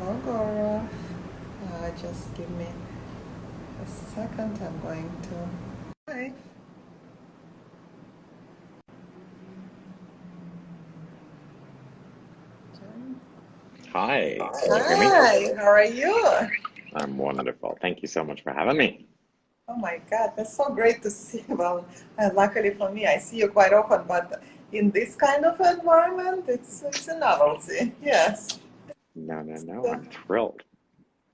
Hello, Gaurav. Just give me a second. I'm going to. Hi. Hi, can you hear me? Hi, how are you? I'm wonderful. Thank you so much for having me. Oh my God, that's so great to see. Well, luckily for me, I see you quite often, but in this kind of environment, it's a novelty. Yes. No, no, no, So, I'm thrilled.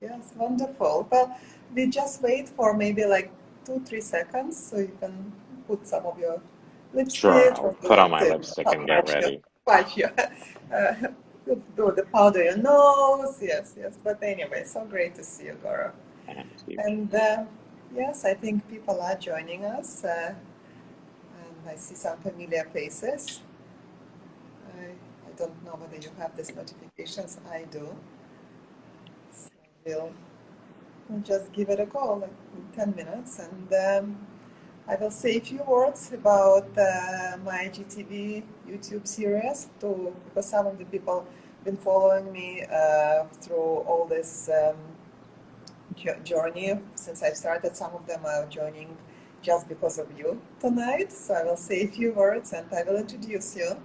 yes, wonderful. Well, we just wait for maybe like 2, 3 seconds so you can put some of your Sure, lipstick I'll or put on my do lipstick and get ready. patch your, uh, do the powder your nose. Yes, yes. But anyway, so great to see you, Gaurav. And you. And yes, I think people are joining us, and I see some familiar faces. I don't know whether you have these notifications. I do. So we'll just give it a go, like in 10 minutes, and I will say a few words about my GTV YouTube series because some of the people have been following me through all this journey since I started. Some of them are joining just because of you tonight. So I will say a few words and I will introduce you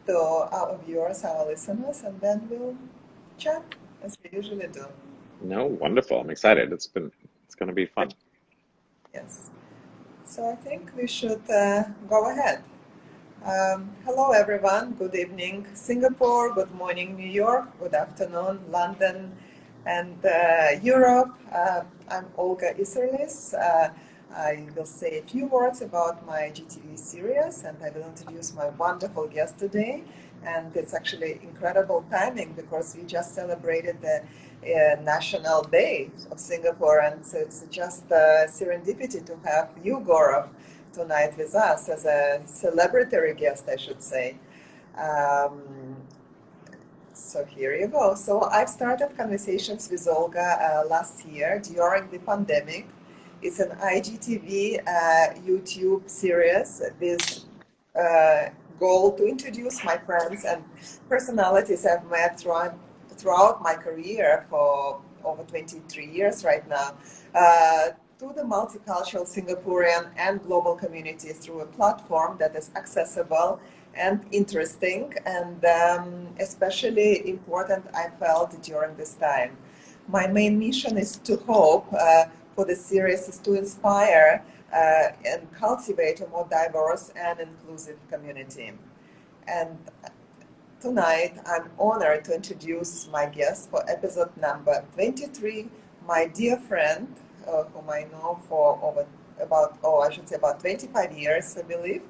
to our viewers, our listeners, and then we'll chat as we usually do. No, wonderful. I'm excited. It's going to be fun. Yes. So I think we should go ahead. Hello, everyone. Good evening, Singapore. Good morning, New York. Good afternoon, London and Europe. I'm Olga Iserlis. I will say a few words about my GTV series and I will introduce my wonderful guest today. And it's actually incredible timing because we just celebrated the National Day of Singapore, and so it's just serendipity to have you, Gaurav, tonight with us as a celebratory guest, I should say. Um, so here you go. So I've started conversations with Olga last year during the pandemic. It's an IGTV YouTube series with uh, goal to introduce my friends and personalities I've met throughout my career for over 23 years right now to the multicultural Singaporean and global community through a platform that is accessible and interesting and especially important I felt during this time. My main mission is to hope for the series is to inspire and cultivate a more diverse and inclusive community. And tonight, I'm honored to introduce my guest for episode number 23, my dear friend, whom I know for I should say about 25 years, I believe,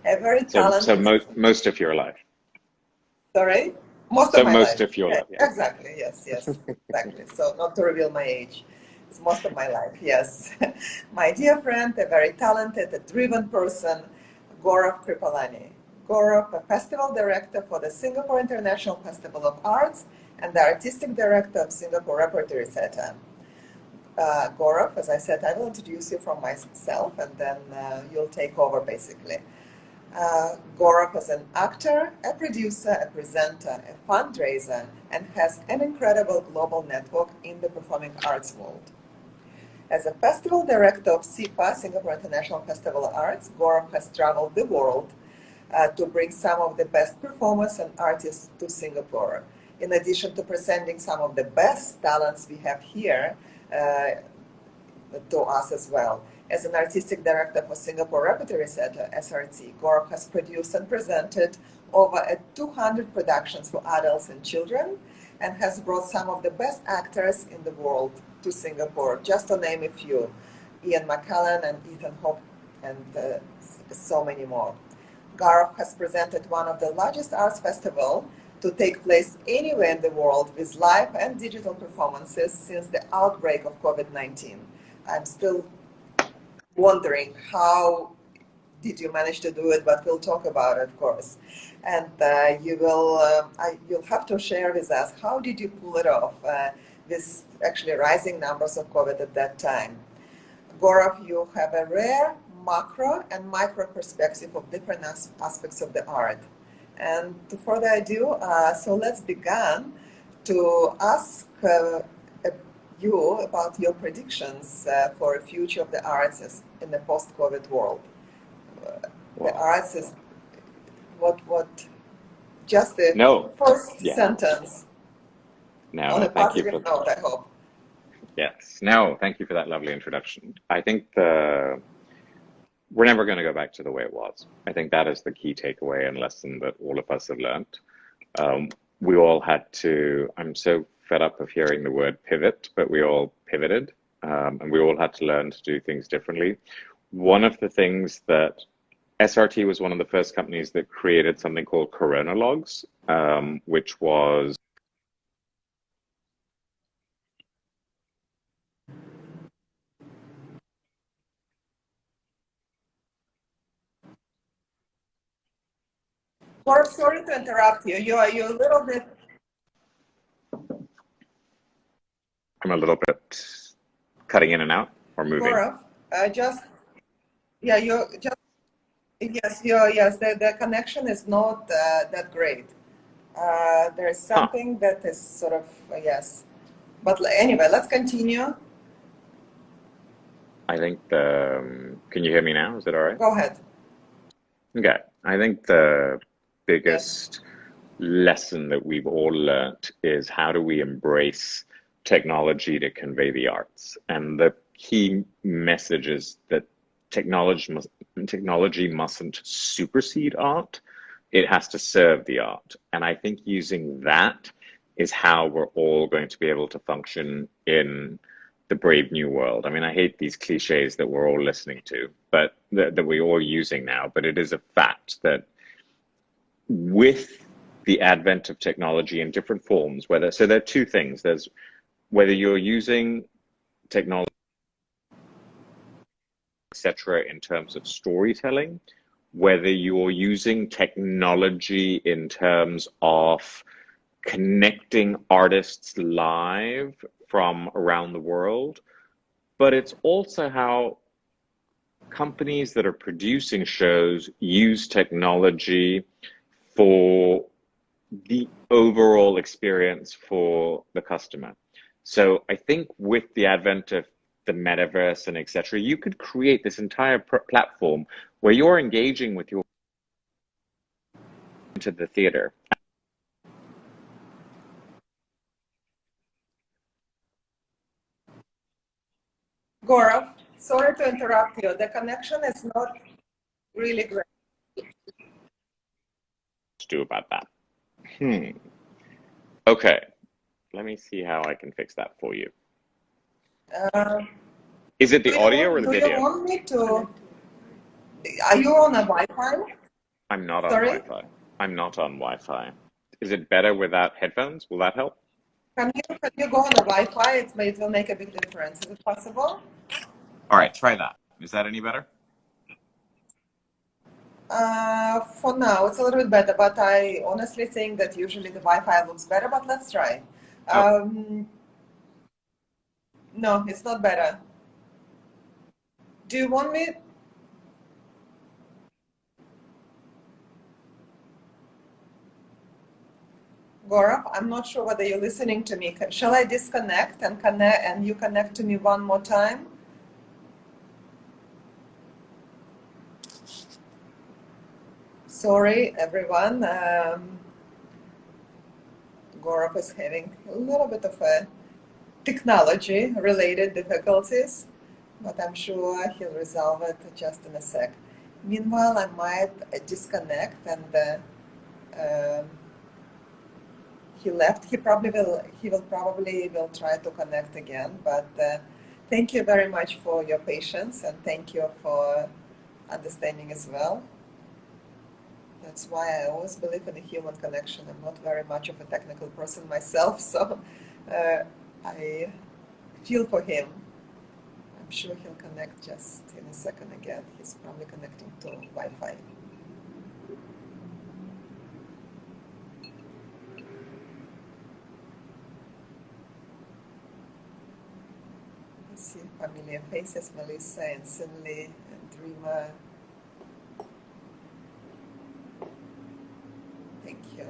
a very So talented, most of your life. sorry, most of So my most life. of your Yeah, life, yeah. exactly, yes, yes, exactly. So, not to reveal my age, it's most of my life, yes. My dear friend, a very talented, a driven person, Gaurav Kripalani. Gaurav, a festival director for the Singapore International Festival of Arts and the artistic director of Singapore Repertory Theatre. Gaurav, as I said, I will introduce you from myself and then you'll take over basically. Gaurav is an actor, a producer, a presenter, a fundraiser, and has an incredible global network in the performing arts world. As a festival director of SIPA, Singapore International Festival of Arts, Gaurav has traveled the world to bring some of the best performers and artists to Singapore. In addition to presenting some of the best talents we have here, to us as well. As an artistic director for Singapore Repertory Theatre, SRT, Gaurav has produced and presented over 200 productions for adults and children and has brought some of the best actors in the world to Singapore, just to name a few. Ian McKellen and Ethan Hawke and so many more. Gaurav has presented one of the largest arts festivals to take place anywhere in the world with live and digital performances since the outbreak of COVID-19. I'm still wondering how did you manage to do it, but we'll talk about it, of course. And you'll have to share with us how did you pull it off with actually rising numbers of COVID at that time. Gaurav, you have a rare macro and micro perspective of different aspects of the art. And to further ado, so let's begin to ask you about your predictions for the future of the arts in the post-COVID world. The Wow. arts is what just the No. first Yeah. sentence on a No, thank you positive for note, I hope. yes. No, thank you for that lovely introduction. I think we're never going to go back to the way it was. I think that is the key takeaway and lesson that all of us have learned. We all had to, I'm so fed up of hearing the word pivot, but we all pivoted, and we all had to learn to do things differently. One of the things that SRT was one of the first companies that created something called Corona Logs, which was Gaurav, sorry to interrupt you. You're a little bit, I'm a little bit cutting in and out or moving. Gaurav, just, yeah, you're just, yes, the connection is not that great. There's Huh. something that is sort of, yes. But anyway, let's continue. I think can you hear me now? Is it all right? Go ahead. Okay. I think the Yes. biggest lesson that we've all learnt is how do we embrace technology to convey the arts? And the key message is that technology mustn't supersede art. It has to serve the art. And I think using that is how we're all going to be able to function in the brave new world. I mean, I hate these cliches that we're all listening to, but that we're all using now. But it is a fact that with the advent of technology in different forms, whether so there are two things. There's whether you're using technology, etc., in terms of storytelling, whether you're using technology in terms of connecting artists live from around the world, but it's also how companies that are producing shows use technology for the overall experience for the customer. So I think with the advent of the metaverse and etc., you could create this entire platform where you're engaging with your into the theater. Gaurav, sorry to interrupt you. The connection is not really great. To do about that. Okay, let me see how I can fix that for you. Uh, Is it the audio or the do you video? want me to? Are you on a Wi-Fi? I'm not on Sorry? Wi-Fi. I'm not on Wi-Fi. Is it better without headphones? Will that help? Can you go on a Wi-Fi? It will make a big difference. Is it possible? All right, try that. Is that any better? For now, it's a little bit better, but I honestly think that usually the Wi-Fi looks better, but let's try. Oh, No, it's not better. Do you want me? Gaurav, I'm not sure whether you're listening to me. Shall I disconnect and connect and you connect to me one more time? Sorry, everyone. Gaurav is having a little bit of a technology-related difficulties, but I'm sure he'll resolve it just in a sec. Meanwhile, I might disconnect and he left. He will probably will try to connect again. But thank you very much for your patience and thank you for understanding as well. That's why I always believe in a human connection. I'm not very much of a technical person myself, so I feel for him. I'm sure he'll connect just in a second again. He's probably connecting to Wi-Fi. Let's see familiar faces, Melissa and Sinley and Dreamer. Thank you.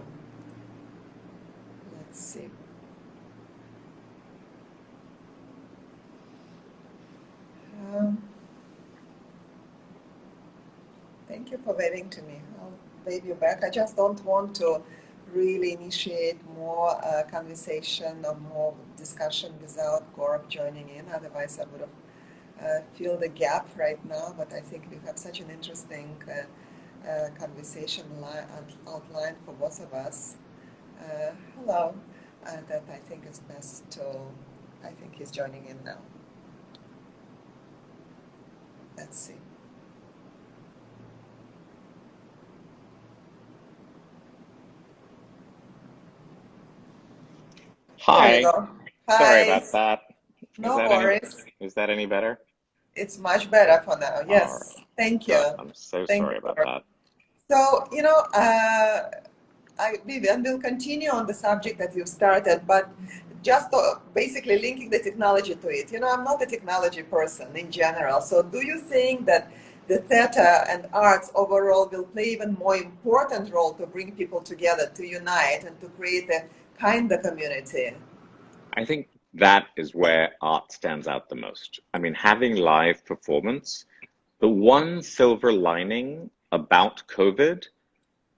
Let's see. Thank you for waving to me. I'll wave you back. I just don't want to really initiate more conversation or more discussion without Gaurav joining in. Otherwise, I would have filled the gap right now. But I think we have such an interesting conversation outlined for both of us. Hello. That I think it's best to. I think he's joining in now. Let's see. There you Hi. go. Sorry Hi. about that. No worries. Is that any better? It's much better for now. All Yes. right. Thank you. Good. I'm so Thank sorry you. about that. So, Vivian will continue on the subject that you've started, but just basically linking the technology to it. I'm not a technology person in general. So do you think that the theater and arts overall will play even more important role to bring people together, to unite, and to create a kind of community? I think that is where art stands out the most. I mean, having live performance, the one silver lining about COVID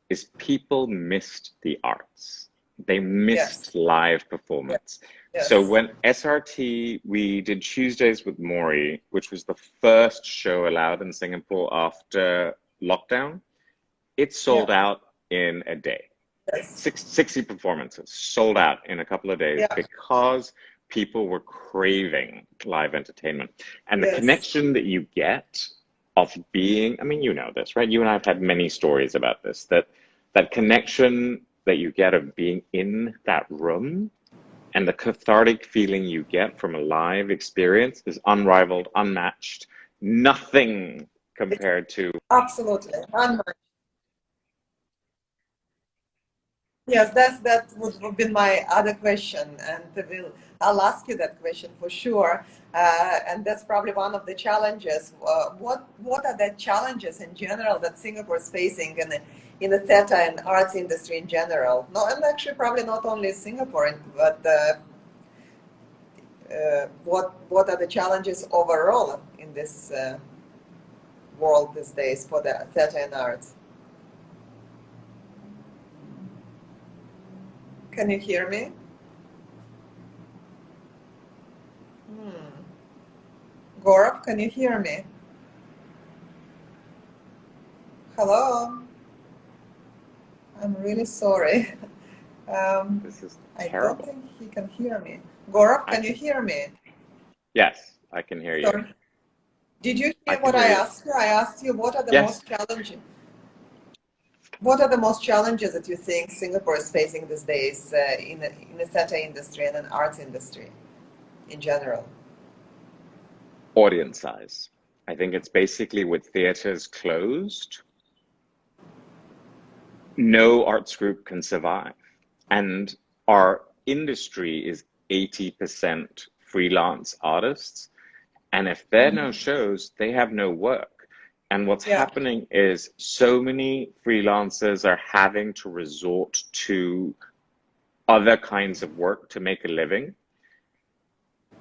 is people missed the arts. They Yes. missed live Yes. performance. So Yes. when SRT, we did Tuesdays with Maury, which was the first show allowed in Singapore after lockdown, it sold Yeah. out in a day. Yes. 60 performances sold out in a couple of days Yeah. because people were craving live entertainment. And the Yes. connection that you get of being, I mean, you know this, right? You and I have had many stories about this, that connection that you get of being in that room and the cathartic feeling you get from a live experience is unrivaled, unmatched, nothing It's compared to. absolutely. Yes, that would have been my other question, and I'll ask you that question for sure. And that's probably one of the challenges. What are the challenges in general that Singapore is facing in the theater and arts industry in general? No, and actually probably not only Singapore, but what are the challenges overall in this world these days for the theater and arts? Can you hear me? Hmm. Gaurav, can you hear me? Hello? I'm really sorry. Um, This is I don't terrible. think he can hear me. Gaurav, I can you can, hear me? yes, I can hear you. Sorry. Did you I hear can what hear I you. asked you? I asked you what are the Yes. most challenging? What are the most challenges that you think Singapore is facing these days in the theater industry and the arts industry in general? Audience size. I think it's basically with theaters closed, no arts group can survive. And our industry is 80% freelance artists. And if there are no Mhm. shows, they have no work. And what's Yeah, happening is so many freelancers are having to resort to other kinds of work to make a living.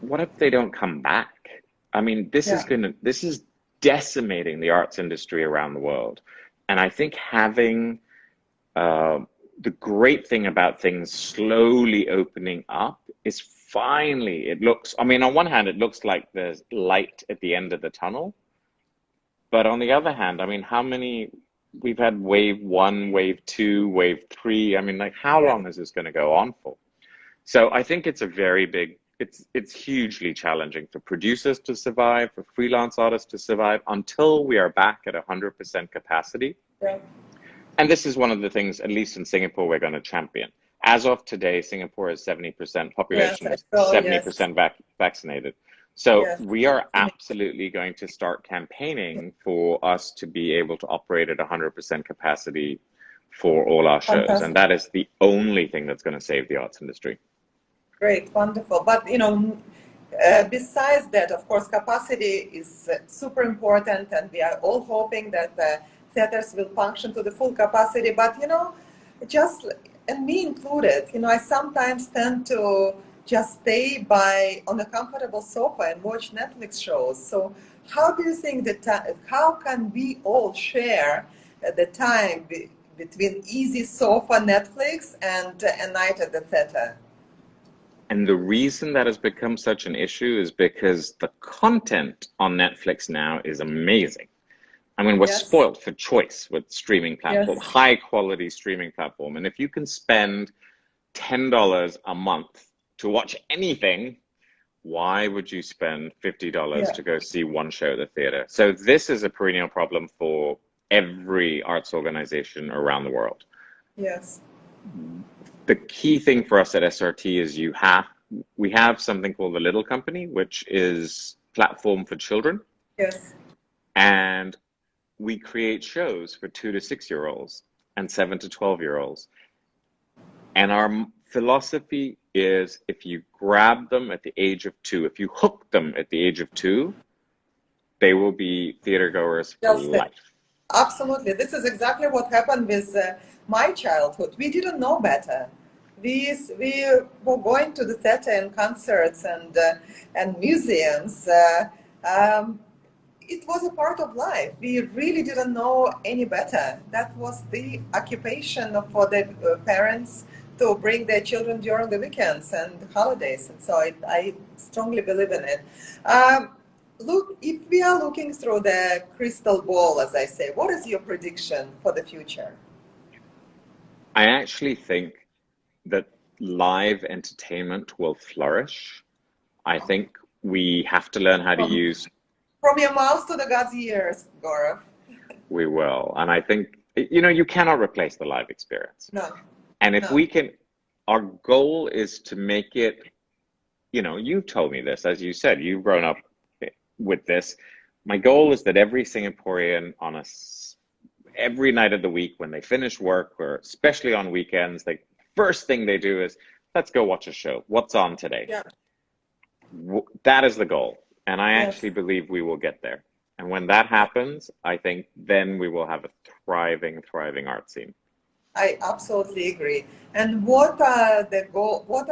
What if they don't come back? I mean, yeah, this is decimating the arts industry around the world. And I think having uh, the great thing about things slowly opening up is finally it looks, I mean, on one hand, it looks like there's light at the end of the tunnel. But on the other hand, I mean, how many, we've had wave one, wave two, wave three. I mean, like, how yeah. long is this going to go on for? So I think it's a very big, it's hugely challenging for producers to survive, for freelance artists to survive until we are back at 100% capacity. Yeah. And this is one of the things, at least in Singapore, we're going to champion. As of today, Singapore is 70% Yes, population I is saw. Yes, 70% vaccinated. So yes. we are absolutely going to start campaigning for us to be able to operate at 100% capacity for all our shows. And Fantastic. that is the only thing that's going to save the arts industry. Great, wonderful. But besides that, of course, capacity is super important, and we are all hoping that theaters will function to the full capacity. But just and me included, I sometimes tend to just stay by on a comfortable sofa and watch Netflix shows. So, how do you think that how can we all share the time between easy sofa Netflix and a night at the theater? And the reason that has become such an issue is because the content on Netflix now is amazing. I mean, we're Yes, spoiled for choice with streaming platform, yes, high quality streaming platform. And if you can spend $10 a month to watch anything, why would you spend $50 yeah, to go see one show at the theater? So this is a perennial problem for every arts organization around the world. yes, The key thing for us at SRT is we have something called the Little Company, which is platform for children, yes. and we create shows for 2 to 6 year olds and 7 to 12 year olds. And our philosophy is if you grab them at the age of 2, if you hook them at the age of 2, they will be theater goers for Yes, life. absolutely. This is exactly what happened with my childhood. We didn't know better. We were going to the theater and concerts and museums. Um, it was a part of life. We really didn't know any better. That was the occupation for the parents to bring their children during the weekends and holidays. And so I strongly believe in it. Um, Look, if we are looking through the crystal ball, as I say, what is your prediction for the future? I actually think that live entertainment will flourish. I think we have to learn how to From, use, from your mouth to the God's ears, Gaurav. we will. And I think, you cannot replace the live experience. No, And if no. we can, our goal is to make it, you told me this, as you said, you've grown up with this. My goal is that every Singaporean every night of the week when they finish work, or especially on weekends, the first thing they do is, let's go watch a show. What's on today? Yeah, That is the goal. And I actually yes. believe we will get there. And when that happens, I think then we will have a thriving, thriving art scene. I absolutely agree. And what are the goal? What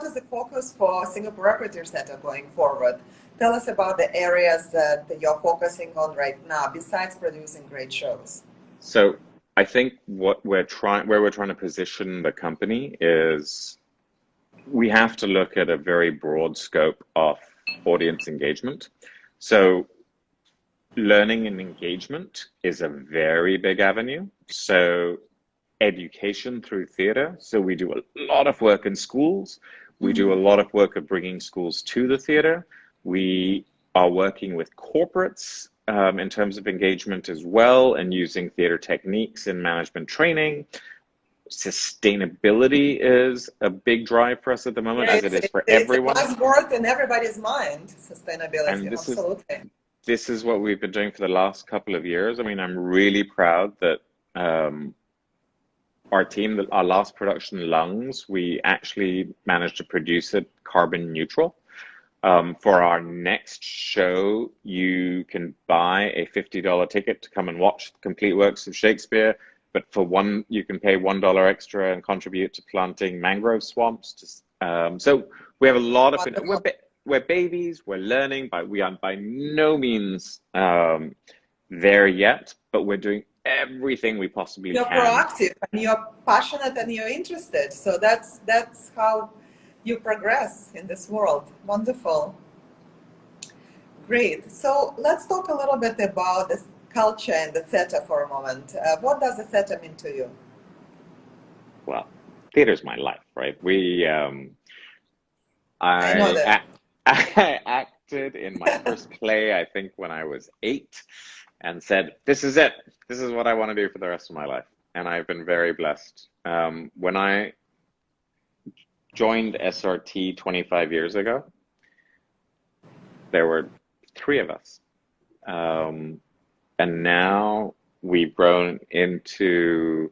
is the focus for Singapore Repertoire Center going forward? Tell us about the areas that you're focusing on right now, besides producing great shows. So I think where we're trying to position the company is we have to look at a very broad scope of audience engagement. So learning and engagement is a very big avenue. So education through theater. So we do a lot of work in schools. We do a lot of work of bringing schools to the theater. We are working with corporates in terms of engagement as well, and using theater techniques in management training. Sustainability is a big drive for us at the moment, Yeah, as it is for it's a everyone. buzzword in everybody's mind, And sustainability, absolutely. this is what we've been doing for the last couple of years. I mean, I'm really proud that um, our team, our last production, Lungs, we actually managed to produce it carbon neutral. For our next show, you can buy a $50 ticket to come and watch the complete works of Shakespeare. But for one, you can pay $1 extra and contribute to planting mangrove swamps. So we have a lot of, Wonderful. we're babies, we're learning, but we are by no means there yet, but we're doing everything we possibly You're can. proactive and you're passionate and you're interested. So that's how you progress in this world. Wonderful. Great. So let's talk a little bit about this culture and the theater for a moment. What does the theater mean to you? Well, theater's my life, right? I know I, that. act, I acted in my first play, I think, when I was 8, and said, this is it. This is what I want to do for the rest of my life. And I've been very blessed. When I joined SRT 25 years ago, there were 3 of us. Um, and now we've grown into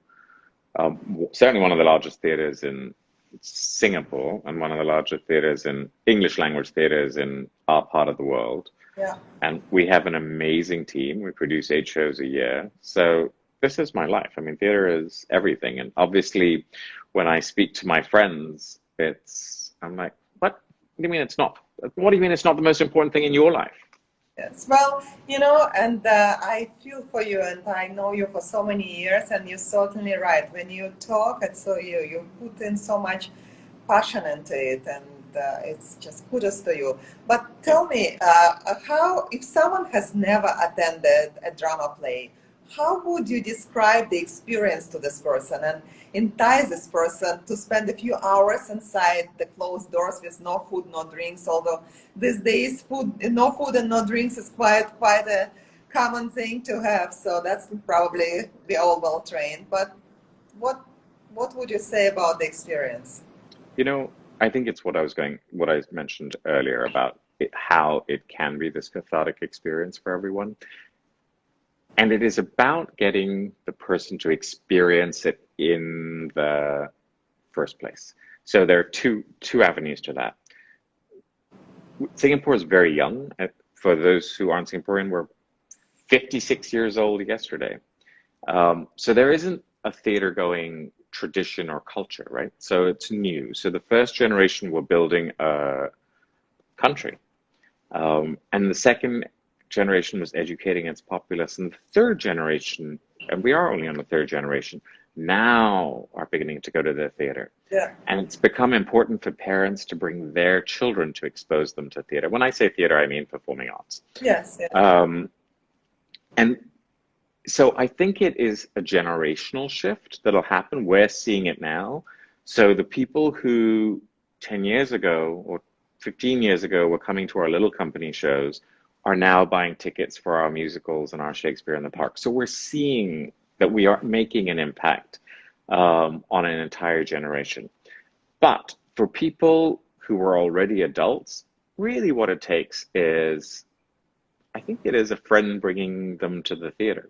certainly one of the largest theaters in Singapore and one of the largest theaters in English language theaters in our part of the world. Yeah. And we have an amazing team. We produce 8 shows a year. So this is my life. I mean, theater is everything. And obviously, when I speak to my friends, I'm like, what? What do you mean it's not? What do you mean it's not the most important thing in your life? Yes, well, and I feel for you, and I know you for so many years, and you're certainly right. When you talk, and so you put in so much passion into it, and it's just kudos to you. But Yeah. tell me, how, if someone has never attended a drama play, how would you describe the experience to this person and entice this person to spend a few hours inside the closed doors with no food, no drinks? Although these days, no food and no drinks is quite a common thing to have. So that's probably we all well trained. But what what would you say about the experience? You know, I think it's what I mentioned earlier about how it can be this cathartic experience for everyone. And it is about getting the person to experience it in the first place. So there are two avenues to that. Singapore is very young. For those who aren't Singaporean, we're 56 years old yesterday. So there isn't a theater going tradition or culture, right? So it's new. So the first generation were building a country. And the second generation was educating its populace. And the third generation, and we are only on the third generation, now are beginning to go to the theater. Yeah. And it's become important for parents to bring their children to expose them to theater. When I say theater, I mean performing arts. Yes. Yes. Um, and so I think it is a generational shift that'll happen. We're seeing it now. So the people who 10 years ago or 15 years ago were coming to our little company shows are now buying tickets for our musicals and our Shakespeare in the Park. So we're seeing that we are making an impact on an entire generation. But for people who are already adults, really what it takes is, I think it is a friend bringing them to the theater.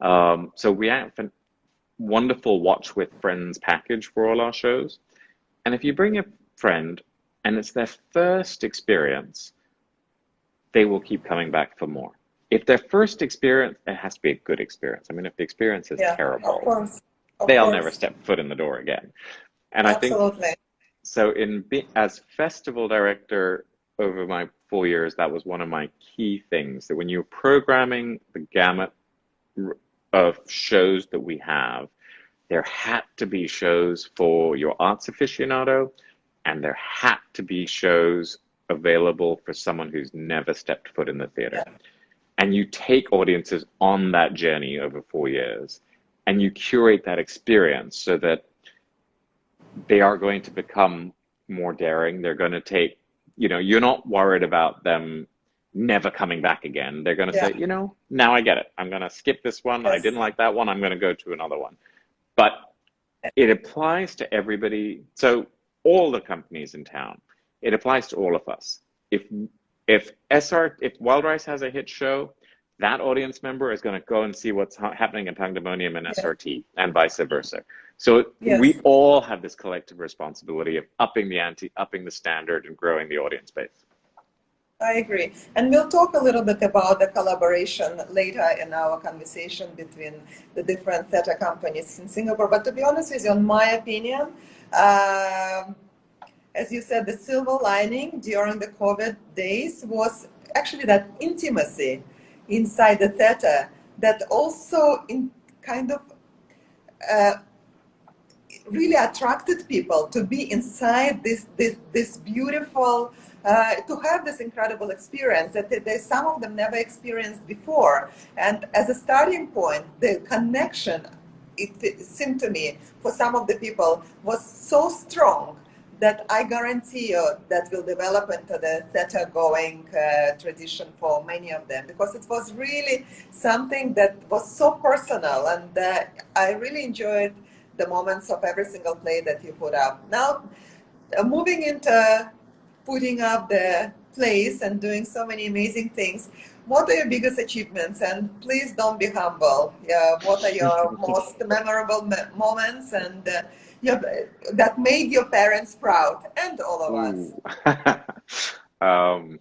So we have a wonderful watch with friends package for all our shows. And if you bring a friend and it's their first experience, they will keep coming back for more. If their first experience, it has to be a good experience. I mean, if the experience is Yeah. Of terrible, course. Of they'll never course. step foot in the door again. And I think Absolutely. so. As festival director over my 4 years, that was one of my key things. That when you're programming the gamut of shows that we have, there had to be shows for your arts aficionado, and there had to be shows available for someone who's never stepped foot in the theater. Yeah. And you take audiences on that journey over 4 years, and you curate that experience so that they are going to become more daring. They're going to take, you're not worried about them never coming back again. They're going to Yeah. say, now I get it. I'm going to skip this one. I Yes. didn't like that one. I'm going to go to another one. But it applies to everybody. So all the companies in town, it applies to all of us. If Wild Rice has a hit show, that audience member is going to go and see what's happening in Pandemonium and Yes. SRT, and vice versa. So Yes. we all have this collective responsibility of upping the ante, upping the standard, and growing the audience base. I agree. And we'll talk a little bit about the collaboration later in our conversation between the different theater companies in Singapore. But to be honest with you, in my opinion, um as you said, the silver lining during the COVID days was actually that intimacy inside the theater that also in kind of uh, really attracted people to be inside this beautiful to have this incredible experience that some of them never experienced before. And as a starting point, the connection, it seemed to me, for some of the people was so strong that I guarantee you that will develop into the theater going tradition for many of them, because it was really something that was so personal, and I really enjoyed the moments of every single play that you put up. Now, moving into putting up the plays and doing so many amazing things, what are your biggest achievements? And please don't be humble. What are your most memorable moments and your, that made your parents proud and all of us?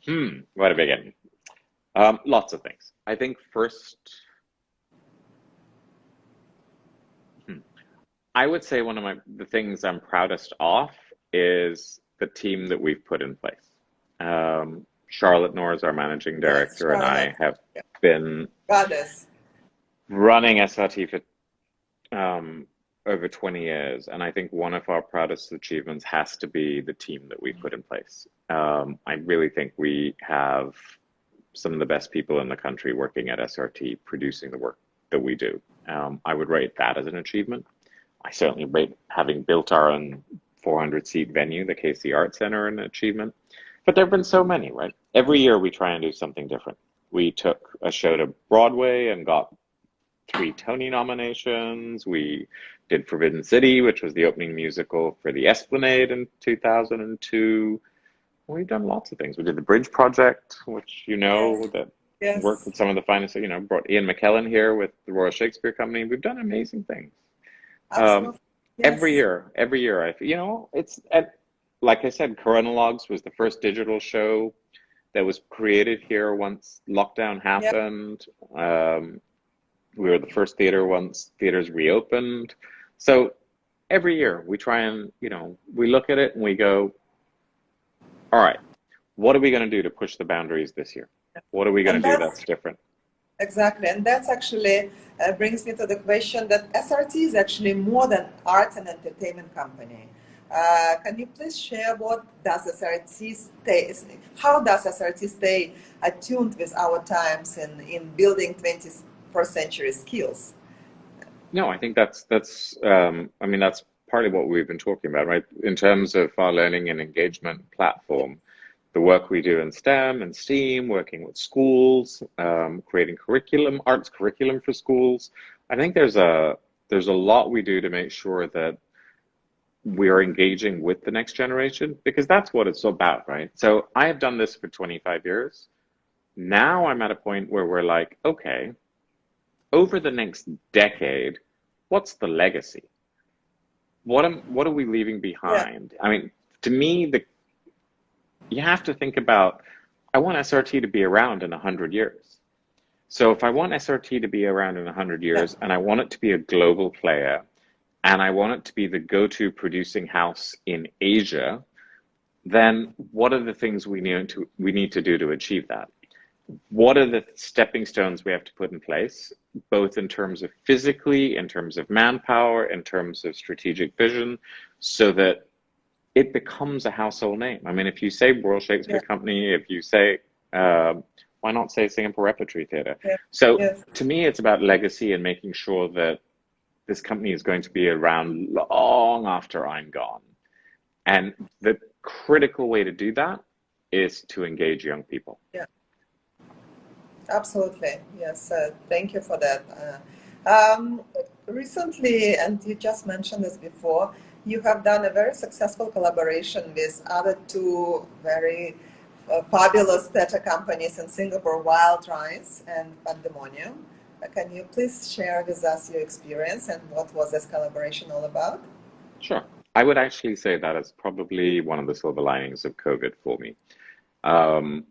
Ooh. Where to begin? Lots of things. I think first, hmm, I would say one of the things I'm proudest of is the team that we've put in place. Charlotte Noor, our managing Yes, director, and Charlotte. I have Yeah. been Goddess. running SRT for over 20 years, and I think one of our proudest achievements has to be the team that we put in place. I really think we have some of the best people in the country working at SRT, producing the work that we do. I would rate that as an achievement. I certainly rate having built our own 400-seat venue, the KC Art Center, an achievement. But there have been so many, right? Every year we try and do something different. We took a show to Broadway and got 3 Tony nominations. We did Forbidden City, which was the opening musical for the Esplanade in 2002. We've done lots of things. We did the Bridge Project, which Yes, that worked yes, with some of the finest, brought Ian McKellen here with the Royal Shakespeare Company. We've done amazing things. Um, absolutely. Yes. every year, like I said, Chronologues was the first digital show that was created here once lockdown Yeah. happened. We were the first theater once theaters reopened. So every year we try and, we look at it and we go, all right, what are we going to do to push the boundaries this year? What are we going And to do that's that's different? exactly, and that's actually brings me to the question that SRT is actually more than arts and entertainment company. Can you please share what does SRT stay? How does SRT stay attuned with our times in building 21st century skills? No, I think that's partly what we've been talking about, right? In terms of our learning and engagement platform, the work we do in STEM and STEAM, working with schools, creating arts curriculum for schools. I think there's a lot we do to make sure that we are engaging with the next generation because that's what it's about, right? So I have done this for 25 years. Now I'm at a point where we're like, okay, over the next decade, what's the legacy? What are we leaving Yeah, behind? I mean, to me, you have to think about, I want SRT to be around in 100 years. So if I want SRT to be around in 100 yeah, years and I want it to be a global player and I want it to be the go-to producing house in Asia, then what are the things we need to do to achieve that? What are the stepping stones we have to put in place, both in terms of physically, in terms of manpower, in terms of strategic vision, so that it becomes a household name? I mean, if you say Royal Shakespeare yeah, Company, if you say, why not say Singapore Repertory Theatre? yeah, So yes, to me, it's about legacy and making sure that this company is going to be around long after I'm gone. And the critical way to do that is to engage young people. yeah. Absolutely. Yes. Thank you for that. Recently, and you just mentioned this before, you have done a very successful collaboration with other two very fabulous theater companies in Singapore, Wild Rice and Pandemonium. Can you please share with us your experience and what was this collaboration all about? Sure. I would actually say that is probably one of the silver linings of COVID for me. Um,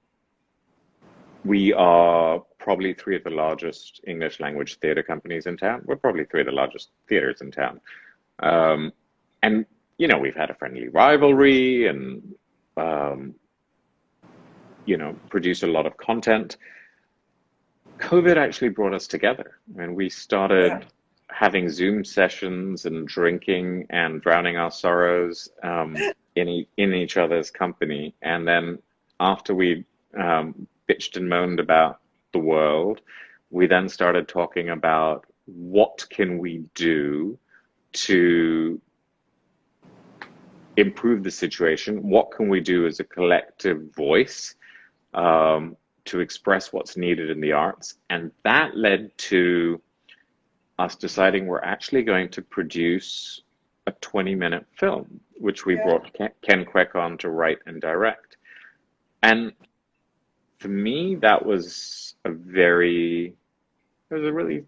we are probably 3 of the largest English language theatre companies in town. We're probably 3 of the largest theatres in town. Um, and, we've had a friendly rivalry and, um, produce a lot of content. COVID actually brought us together, and we Yeah. started having Zoom sessions and drinking and drowning our sorrows in each other's company. And then after we bitched and moaned about the world, we then started talking about what can we do to improve the situation? What can we do as a collective voice to express what's needed in the arts? And that led to us deciding we're actually going to produce a 20-minute film, which we Yeah. brought Ken Kwek on to write and direct. And for me, it was a really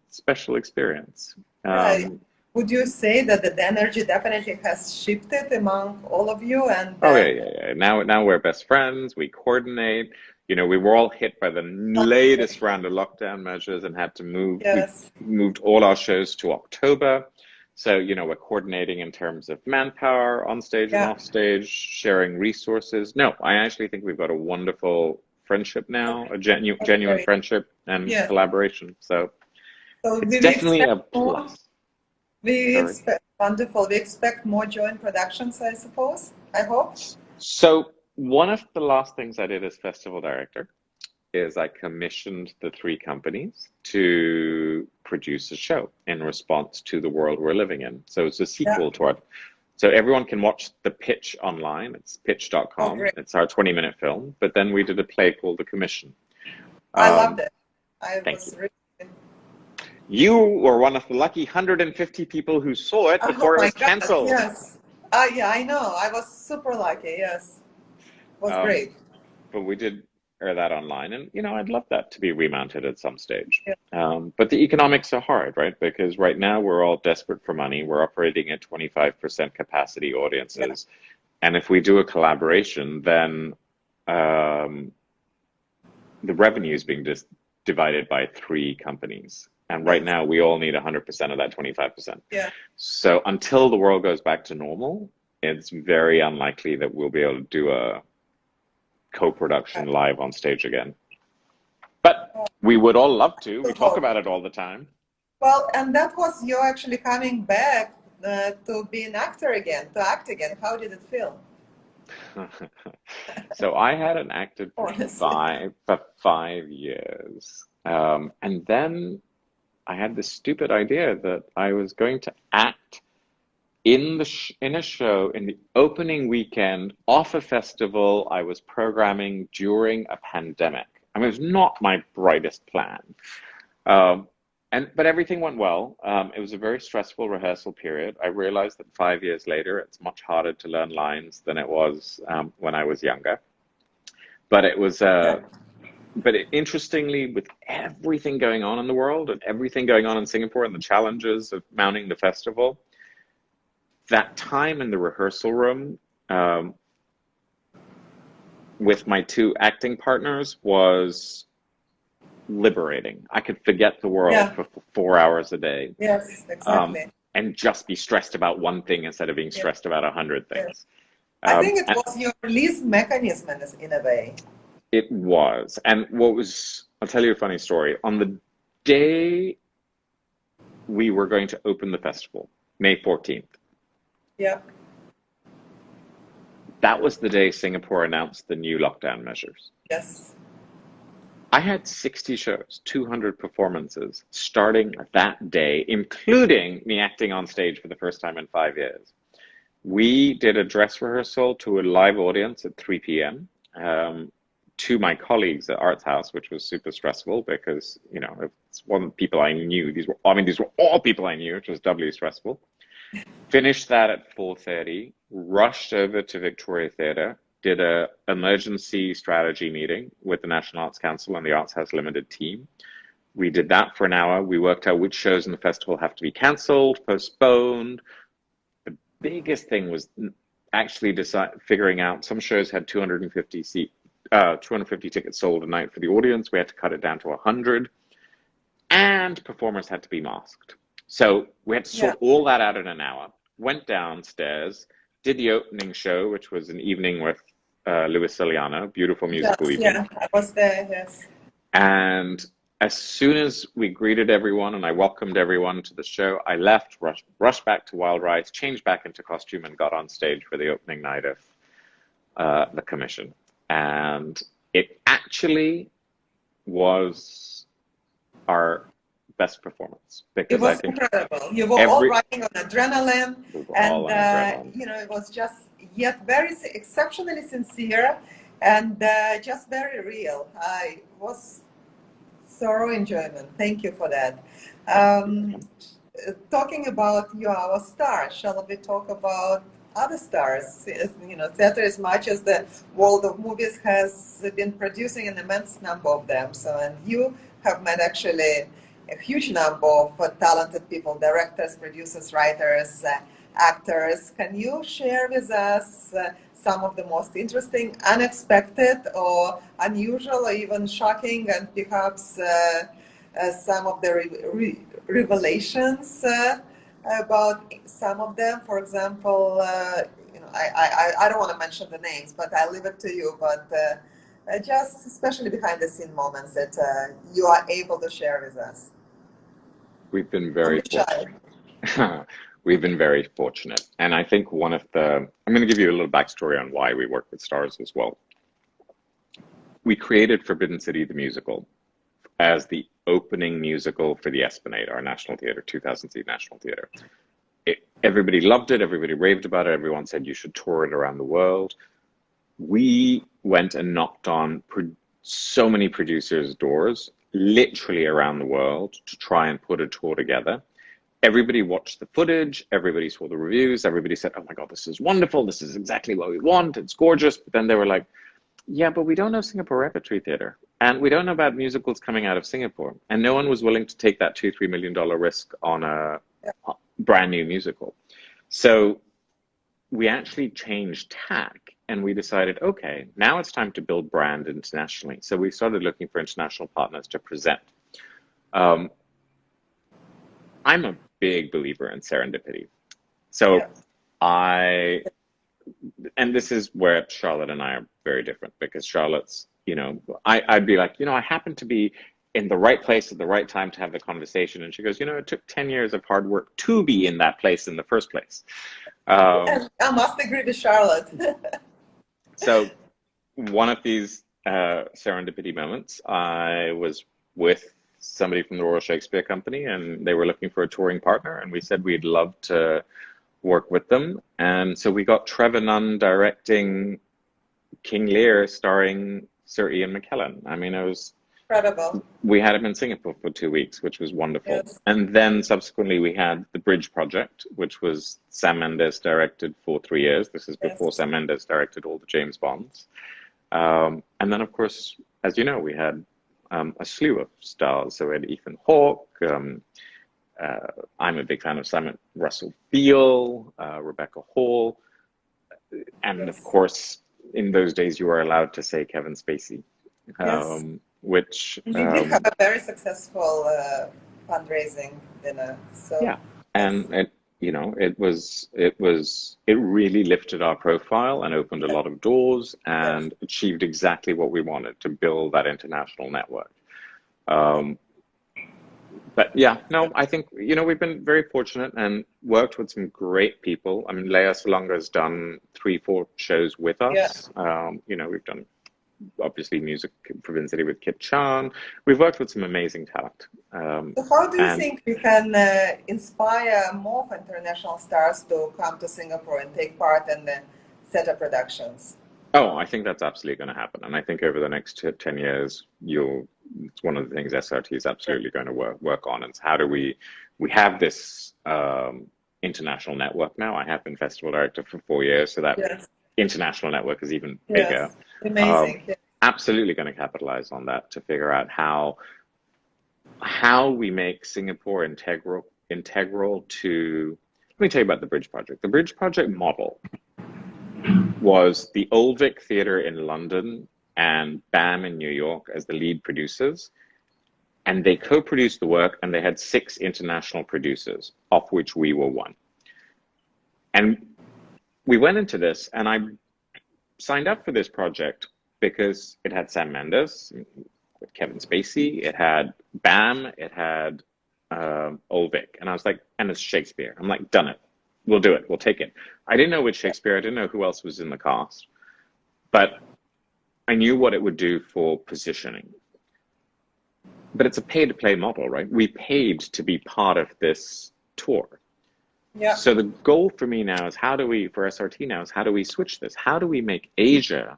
special experience. Yeah. Would you say that the energy definitely has shifted among all of you? And Oh yeah, yeah, yeah. Now we're best friends. We coordinate. We were all hit by the latest round of lockdown measures and had to move. We yes, moved all our shows to October. So, we're coordinating in terms of manpower on stage and yeah, off stage, sharing resources. No, I actually think we've got a wonderful friendship now, Okay. a That's genuine great. friendship and Yes. collaboration. So So it's we definitely expect a more. plus. We Sorry. expect wonderful. We expect more joint productions, I suppose. I hope. So one of the last things I did as festival director is I commissioned the three companies to produce a show in response to the world we're living in. So it's a Yeah. sequel to our. So everyone can watch the pitch online. It's Oh, pitch.com. great. It's our 20-minute film. But then we did a play called The Commission. I loved Um, it. I Thank you. was really. You were one of the lucky 150 people who saw it Oh before it my was God. canceled. Yes. Yeah, I know. I was super lucky. Yes. It was Um, great. but we did air that online, and I'd love that to be remounted at some stage. Yeah. But the economics are hard, right? Because right now we're all desperate for money. We're operating at 25% capacity Yeah. audiences, and if we do a collaboration, then um, the revenue is being divided by three companies. And right Yes. now, we all need 100% of that 25%. Yeah. So until the world goes back to normal, it's very unlikely that we'll be able to do a co-production live on stage again. But Uh, we would all love to. We to talk hope. about it all the time. Well, and that was you actually coming back to be an actor again, to act again. How did it feel? So I hadn't acted for Honestly. five years, and then I had this stupid idea that I was going to act in a show in the opening weekend off a festival I was programming during a pandemic. I mean, it was not my brightest plan. Um, but everything went well. It was a very stressful rehearsal period. I realized that 5 years later, it's much harder to learn lines than it was when I was younger. But it was Yeah. interestingly, with everything going on in the world and everything going on in Singapore and the challenges of mounting the festival, that time in the rehearsal room um, with my two acting partners was liberating. I could forget the world Yeah. for 4 hours a day, Yes. um, Exactly. and just be stressed about one thing instead of being Yeah. stressed about 100 Yeah. things. I think it And was your release mechanism in a way. it was. And I'll tell you a funny story. On the day we were going to open the festival, May 14th, Yeah. that was the day Singapore announced the new lockdown measures. Yes. I had 60 shows, 200 performances starting that day, including me acting on stage for the first time in 5 years. We did a dress rehearsal to a live audience at 3 p.m. To my colleagues at Arts House, which was super stressful because, it's one of the people I knew. These were all people I knew, which was doubly stressful. Finished that at 4:30, rushed over to Victoria Theatre, did a emergency strategy meeting with the National Arts Council and the Arts House Limited team. We did that for an hour. We worked out which shows in the festival have to be cancelled, postponed. The biggest thing was actually figuring out some shows had 250 tickets sold a night for the audience. We had to cut it down to 100, and performers had to be masked. So we had to Yeah. sort all that out in an hour. Went downstairs, did the opening show, which was an evening with Louis Siliano, beautiful musical Yes. evening. Yeah. I was there. Yes. And as soon as we greeted everyone and I welcomed everyone to the show, I left, rushed back to Wild Rice, changed back into costume, and got on stage for the opening night of the commission. And it actually was our best performance It because I was think incredible. You were all every riding on adrenaline, we were all and on adrenaline. it was just yet very exceptionally sincere and just very real. I was thorough enjoyment. Thank you for that. You're Um, welcome. Talking about you, our star, shall we talk about other stars? Theater, as much as the world of movies has been producing an immense number of them. So, and you have met actually a huge number of talented people, directors, producers, writers, actors. Can you share with us some of the most interesting, unexpected, or unusual, or even shocking, and perhaps some of the revelations about some of them? For example, I don't want to mention the names, but I leave it to you. But Just especially behind the scene moments that you are able to share with us. We've been Don't very be shy. fortunate. We've been very fortunate. And I think I'm going to give you a little backstory on why we work with stars as well. We created Forbidden City, the musical, as the opening musical for the Esplanade, our National Theatre, 2000-seat National Theatre. Everybody loved it. Everybody raved about it. Everyone said you should tour it around the world. We went and knocked on so many producers' doors, literally around the world, to try and put a tour together. Everybody watched the footage, everybody saw the reviews, everybody said, oh my God, this is wonderful, this is exactly what we want, it's gorgeous. But then they were like, yeah, but we don't know Singapore Repertory Theatre, and we don't know about musicals coming out of Singapore. And no one was willing to take that $2-3 million risk on a brand new musical. So we actually changed tack and we decided, okay, now it's time to build brand internationally. So we started looking for international partners to present. I'm a big believer in serendipity. So and this is where Charlotte and I are very different, because Charlotte's, I'd be like, I happen to be in the right place at the right time to have the conversation. And she goes, it took 10 years of hard work to be in that place in the first place. I must agree with Charlotte. So one of these serendipity moments, I was with somebody from the Royal Shakespeare Company, and they were looking for a touring partner, and we said we'd love to work with them. And so we got Trevor Nunn directing King Lear, starring Sir Ian McKellen. I mean, it was incredible. We had him in Singapore for 2 weeks, which was wonderful. Yes. And then subsequently we had The Bridge Project, which was Sam Mendes directed for 3 years. This is before Sam Mendes directed all the James Bonds. And then, of course, as you know, we had a slew of stars. So we had Ethan Hawke. I'm a big fan of Simon Russell Beale, Rebecca Hall. And of course, in those days, you were allowed to say Kevin Spacey. Yes. Which we did have a very successful fundraising dinner. So yeah, and it really lifted our profile and opened a lot of doors and achieved exactly what we wanted, to build that international network. But yeah, no, I think we've been very fortunate and worked with some great people. I mean, Lea Salonga's done 3-4 shows with us. We've done obviously music Forbidden City with Kit Chan. We've worked with some amazing talent. So how do you think we can inspire more of international stars to come to Singapore and take part in the set of productions? Oh, I think that's absolutely going to happen. And I think over the next 10 years, it's one of the things SRT is absolutely going to work on. Is how do we have this international network now. I have been festival director for 4 years, so that international network is even bigger. Amazing. Absolutely going to capitalize on that to figure out how we make Singapore integral to. Let me tell you about the Bridge Project. The Bridge Project model was the Old Vic Theatre in London and BAM in New York as the lead producers, and they co-produced the work, and they had 6 international producers, of which we were one. And we went into this, and I signed up for this project because it had Sam Mendes with Kevin Spacey, it had BAM, it had Old Vic, and I was like, and it's Shakespeare. I'm like, done it. We'll do it. We'll take it. I didn't know which Shakespeare. I didn't know who else was in the cast, but I knew what it would do for positioning. But it's a pay-to-play model, right? We paid to be part of this tour. Yeah. So the goal for me now is for SRT now is how do we switch this? How do we make Asia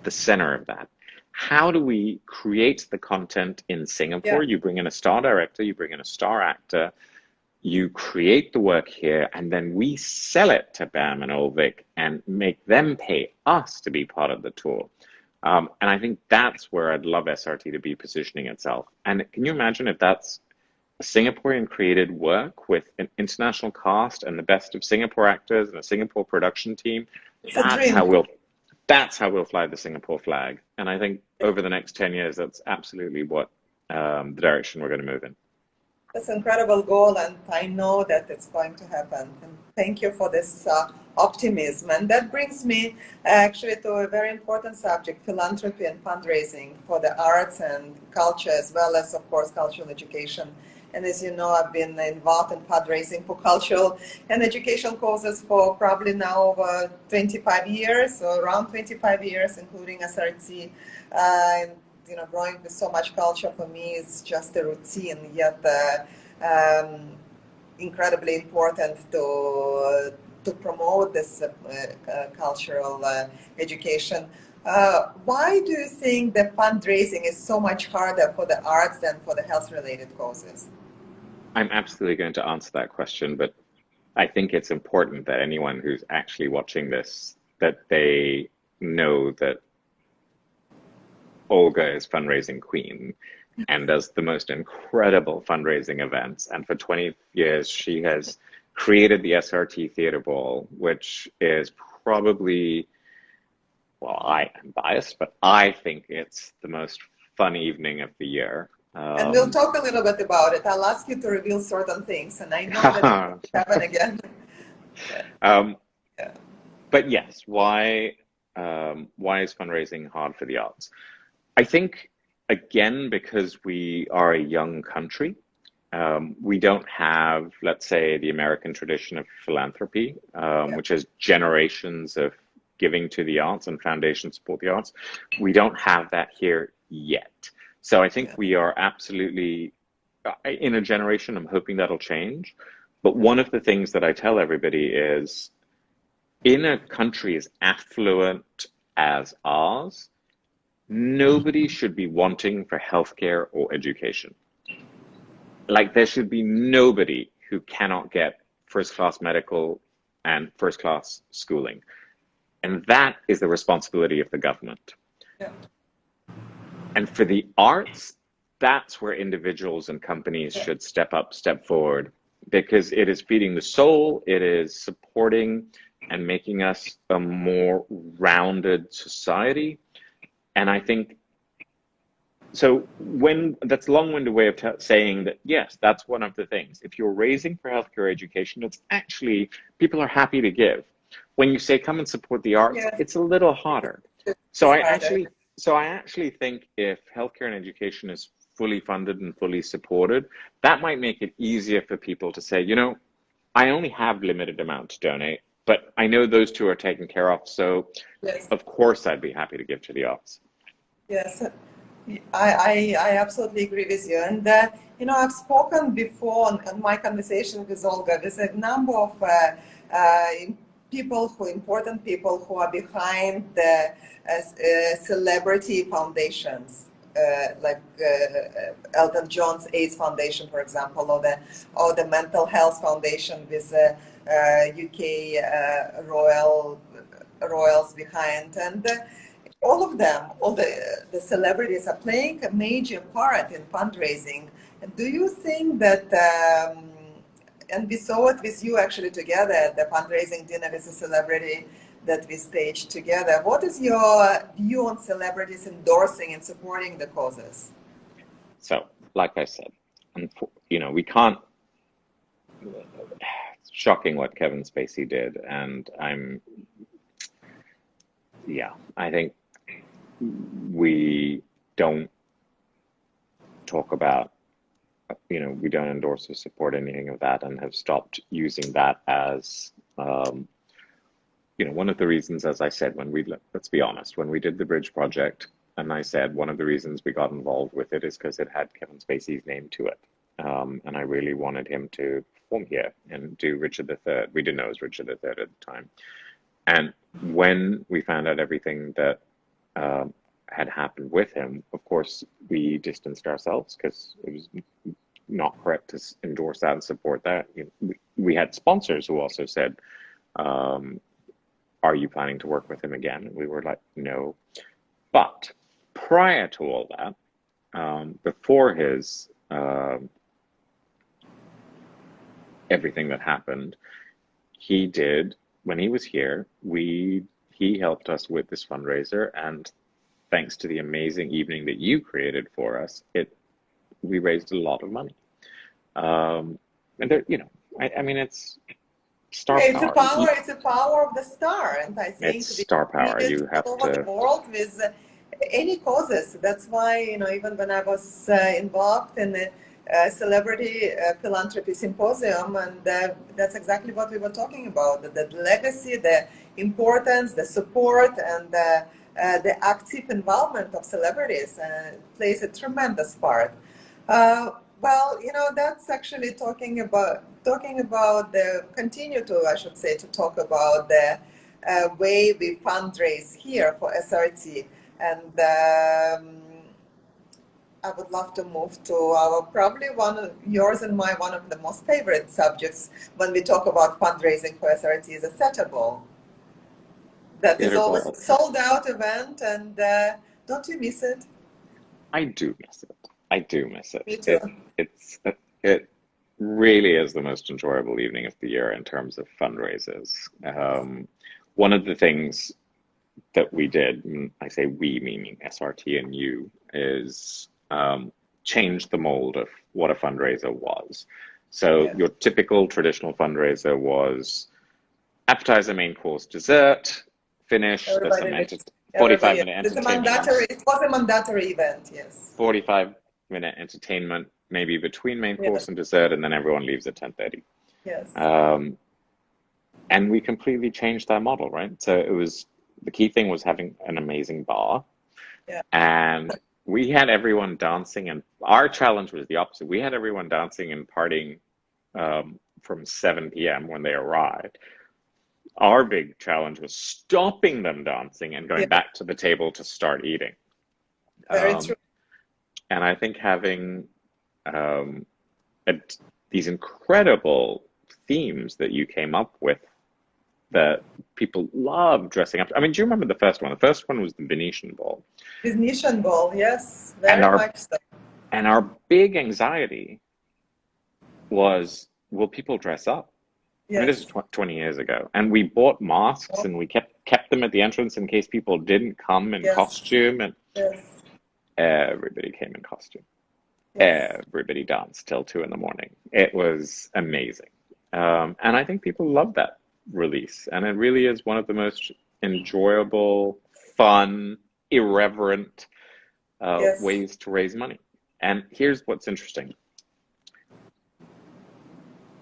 the center of that? How do we create the content in Singapore? You bring in a star director, you bring in a star actor, you create the work here, and then we sell it to BAM and Old Vic and make them pay us to be part of the tour. And I think that's where I'd love SRT to be positioning itself. And can you imagine if that's a Singaporean created work with an international cast and the best of Singapore actors and a Singapore production team? That's how we'll fly the Singapore flag. And I think over the next 10 years, that's absolutely what the direction we're going to move in. That's an incredible goal, and I know that it's going to happen. And thank you for this optimism. And that brings me actually to a very important subject, philanthropy and fundraising for the arts and culture, as well as, of course, cultural education. And as you know, I've been involved in fundraising for cultural and educational causes for probably now over 25 years, or around 25 years, including SRT. And, growing with so much culture for me is just a routine, yet incredibly important to promote this cultural education. Why do you think that fundraising is so much harder for the arts than for the health-related causes? I'm absolutely going to answer that question, but I think it's important that anyone who's actually watching this, that they know that Olga is fundraising queen and does the most incredible fundraising events. And for 20 years, she has created the SRT Theatre Ball, which is probably, well, I am biased, but I think it's the most fun evening of the year. And we'll talk a little bit about it. I'll ask you to reveal certain things, and I know that it will happen again. um, Yeah. but yes, why is fundraising hard for the arts? I think, again, because we are a young country, we don't have, let's say, the American tradition of philanthropy, Yeah. which is generations of giving to the arts and foundations support the arts. We don't have that here yet. So I think Yeah. we are absolutely in a generation. I'm hoping that'll change. But one of the things that I tell everybody is, in a country as affluent as ours, nobody should be wanting for healthcare or education. Like, there should be nobody who cannot get first class medical and first class schooling. And that is the responsibility of the government. Yeah. And for the arts, that's where individuals and companies Yeah. should step up, step forward, because it is feeding the soul, it is supporting and making us a more rounded society. And I think, so when that's a long-winded way of saying that, yes, that's one of the things. If you're raising for healthcare education, it's actually, people are happy to give. When you say come and support the arts, Yes, it's a little harder. So it's I harder. actually, so I actually think if healthcare and education is fully funded and fully supported, that might make it easier for people to say, I only have limited amount to donate, but I know those two are taken care of, so Yes. of course I'd be happy to give to the arts. Yes, I absolutely agree with you. And, I've spoken before on my conversation with Olga. There's a number of important people who are behind the celebrity foundations, like Elton John's AIDS Foundation, for example, or the Mental Health Foundation with UK royals behind. And all of them, all the celebrities are playing a major part in fundraising. And do you think that, and we saw it with you actually together at the fundraising dinner with a celebrity that we staged together. What is your view on celebrities endorsing and supporting the causes? So, like I said, we can't. It's shocking what Kevin Spacey did, and I think we don't talk about, we don't endorse or support anything of that, and have stopped using that as, one of the reasons, as I said, let's be honest, when we did the Bridge Project, and I said one of the reasons we got involved with it is because it had Kevin Spacey's name to it. And I really wanted him to perform here and do Richard III. We didn't know it was Richard III at the time. And when we found out everything that had happened with him, of course, we distanced ourselves because it was not correct to endorse that and support that. We had sponsors who also said, are you planning to work with him again? And we were like, no. But prior to all that, before his everything that happened, when he was here, he helped us with this fundraiser, and thanks to the amazing evening that you created for us, we raised a lot of money. And there, I mean, star Yeah, it's a power. power. It's a power of the star, and I It's think we star see power. it You have all over to. the world with any causes. That's why, even when I was involved in the celebrity philanthropy symposium, and that's exactly what we were talking about: the legacy, the importance, the support, and the active involvement of celebrities plays a tremendous part. Uh, well, that's actually talking about the continue to, I should say, to talk about the way we fundraise here for SRT, and I would love to move to our probably yours and my one of the most favorite subjects when we talk about fundraising for SRT is a theater ball. That is Theater always a ball. sold out event, and don't you miss it? I do miss it. I do miss it. Me too. It really is the most enjoyable evening of the year in terms of fundraisers. One of the things that we did, and I say we, meaning SRT and you, is change the mold of what a fundraiser was. So Yeah. your typical traditional fundraiser was appetizer, main course, dessert, finish. There's some Everybody lives. 45 Everybody. minute It's a mandatory. entertainment, It was a mandatory event. Yes. 45-minute entertainment, maybe between main Yes. course and dessert, and then everyone leaves at 10:30. Yes. Um, and we completely changed that model, right? So it was the key thing was having an amazing bar, Yeah. and we had everyone dancing, and our challenge was the opposite. We had everyone dancing and partying from 7 p.m. when they arrived. Our big challenge was stopping them dancing and Yeah. going back to the table to start eating. Very true. Um, and I think having um, a, these incredible themes that you came up with that people love dressing up. I mean, do you remember the first one? The first one was the Venetian ball. Venetian ball. Yes. And Very much so. our big anxiety was, will people dress up? I mean, this is Yes. 20 years ago, and we bought masks Oh, and we kept them at the entrance in case people didn't come in yes. costume, and Yes. everybody came in costume. Yes. Everybody danced till 2 in the morning. It was amazing, and I think people love that release, and it really is one of the most enjoyable, fun, irreverent Yes. ways to raise money. And here's what's interesting.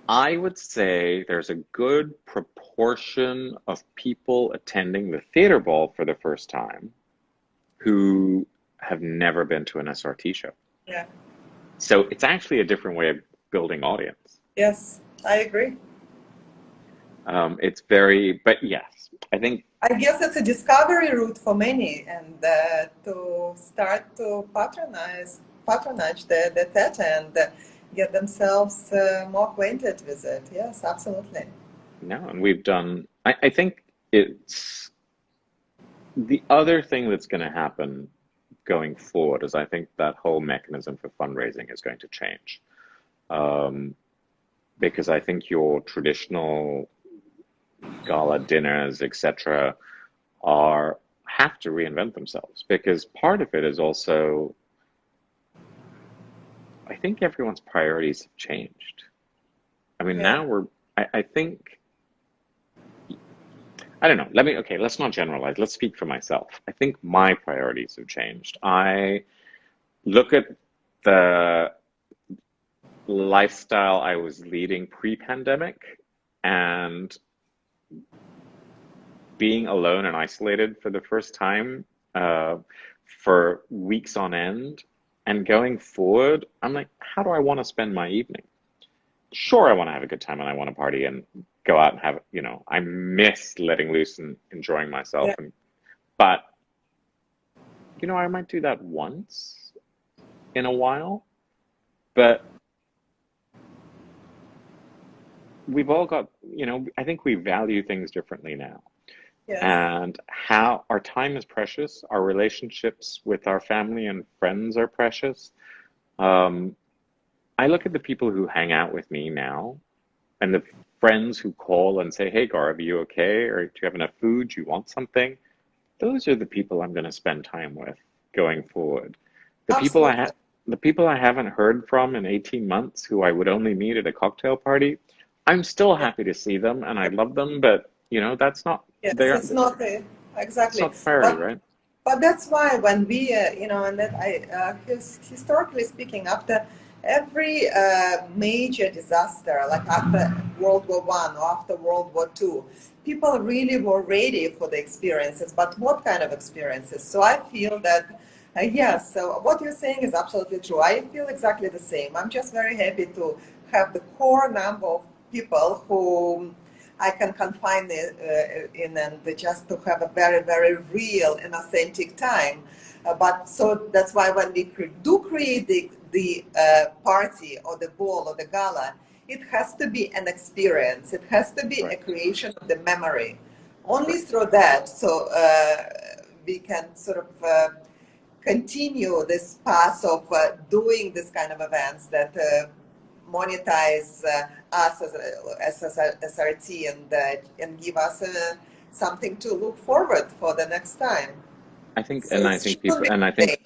I would say there's a good proportion of people attending the theater ball for the first time who have never been to an SRT show. Yeah. So it's actually a different way of building audience. Yes. I agree. It's very, but yes, I think, I guess it's a discovery route for many, and to start to patronage the theater and get themselves more acquainted with it. Yes, absolutely. no, and we've done, I think it's the other thing that's going to happen going forward is I think that whole mechanism for fundraising is going to change. Um, because I think your traditional gala dinners, etc., are have to reinvent themselves because part of it is also I think everyone's priorities have changed. I mean, Yeah. now I think, I don't know, let's not generalize. Let's speak for myself. I think my priorities have changed. I look at the lifestyle I was leading pre-pandemic and being alone and isolated for the first time uh, for weeks on end. And going forward, I'm like, how do I want to spend my evening? Sure, I want to have a good time and I want to party and go out and have, I miss letting loose and enjoying myself. Yeah. But, I might do that once in a while. But we've all got, I think we value things differently now. Yes. And how our time is precious, our relationships with our family and friends are precious. Um, I look at the people who hang out with me now and the friends who call and say, "Hey, Gaurav, are you okay? Or do you have enough food? Do you want something?" Those are the people I'm going to spend time with going forward. The people I Absolutely. ha the people I haven't heard from in 18 months who I would only meet at a cocktail party, I'm still happy to see them and I love them, but you know, that's not Yes, they're it's not it's exactly, not fairy, but right? that's why when we, and that historically speaking, after every major disaster, like after World War One or after World War Two, people really were ready for the experiences. But what kind of experiences? So I feel that, yes. So what you're saying is absolutely true. I feel exactly the same. I'm just very happy to have the core number of people who I can confine it in and just to have a very, very real and authentic time. But so that's why when we do create the party or the ball or the gala, it has to be an experience. It has to be a Right, creation of the memory. Only right. through that, so we can sort of continue this path of doing this kind of events that monetize us as a SRT and give us something to look forward for the next time. So it should be I think paid.